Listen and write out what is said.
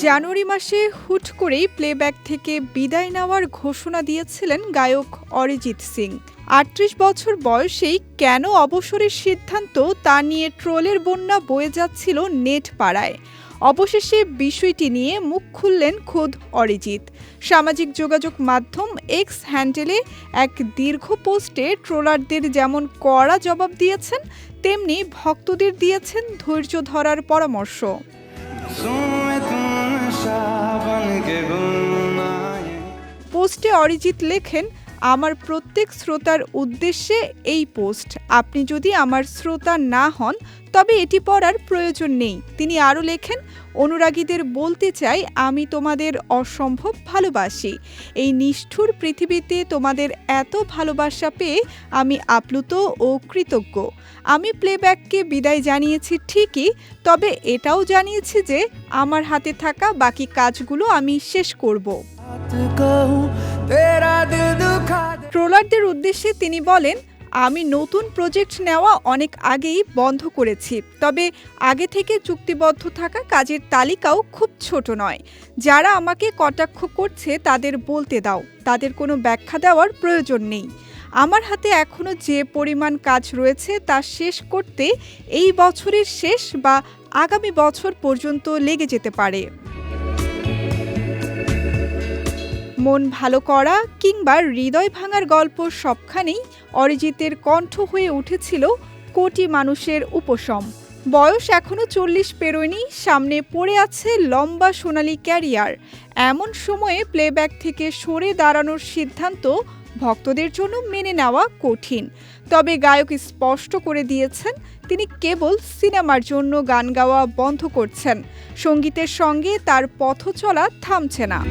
জানুয়ারি মাসে হুট করেই প্লেব্যাক থেকে বিদায় নেওয়ার ঘোষণা দিয়েছিলেন গায়ক অরিজিৎ সিং। ৩৮ বছর বয়সেই কেন অবসরের সিদ্ধান্ত তা নিয়ে ট্রোলের বন্যা বয়ে যাচ্ছিল নেট পাড়ায়। অবশেষে বিষয়টি নিয়ে মুখ খুললেন খোদ অরিজিৎ। সামাজিক যোগাযোগ মাধ্যম এক্স হ্যান্ডেলে এক দীর্ঘ পোস্টে ট্রোলারদের যেমন কড়া জবাব দিয়েছেন, তেমনি ভক্তদের দিয়েছেন ধৈর্য ধরার পরামর্শ। পোস্টে অরিজিৎ লেখেন, আমার প্রত্যেক শ্রোতার উদ্দেশ্যে এই পোস্ট। আপনি যদি আমার শ্রোতা না হন তবে এটি পড়ার প্রয়োজন নেই। তিনি আরও লেখেন, অনুরাগীদের বলতে চাই, আমি তোমাদের অসম্ভব ভালোবাসি। এই নিষ্ঠুর পৃথিবীতে তোমাদের এত ভালোবাসা পেয়ে আমি আপ্লুত ও কৃতজ্ঞ। আমি প্লেব্যাককে বিদায় জানিয়েছি ঠিকই, তবে এটাও জানিয়েছি যে আমার হাতে থাকা বাকি কাজগুলো আমি শেষ করব। ট্রোলারদের উদ্দেশ্যে তিনি বলেন, আমি নতুন প্রজেক্ট নেওয়া অনেক আগেই বন্ধ করেছি, তবে আগে থেকে চুক্তিবদ্ধ থাকা কাজের তালিকাও খুব ছোট নয়। যারা আমাকে কটাক্ষ করছে তাদের বলতে দাও, তাদের কোনো ব্যাখ্যা দেওয়ার প্রয়োজন নেই। আমার হাতে এখনো যে পরিমাণ কাজ রয়েছে তা শেষ করতে এই বছরের শেষ বা আগামী বছর পর্যন্ত লেগে যেতে পারে। মন ভালো করা কিংবা হৃদয় ভাঙার গল্প সবখানেই অরিজিতের কণ্ঠ হয়ে উঠেছিল কোটি মানুষের উপশম। বয়স এখনো 40 পেরোয়নি, সামনে পড়ে আছে লম্বা সোনালি ক্যারিয়ার। এমন সময়ে প্লেব্যাক থেকে সরে দাঁড়ানোর সিদ্ধান্ত ভক্তদের জন্য মেনে নেওয়া কঠিন। তবে গায়ক স্পষ্ট করে দিয়েছেন, তিনি কেবল সিনেমার জন্য গান গাওয়া বন্ধ করছেন। সঙ্গীতের সঙ্গে তার পথ চলা থামছে না।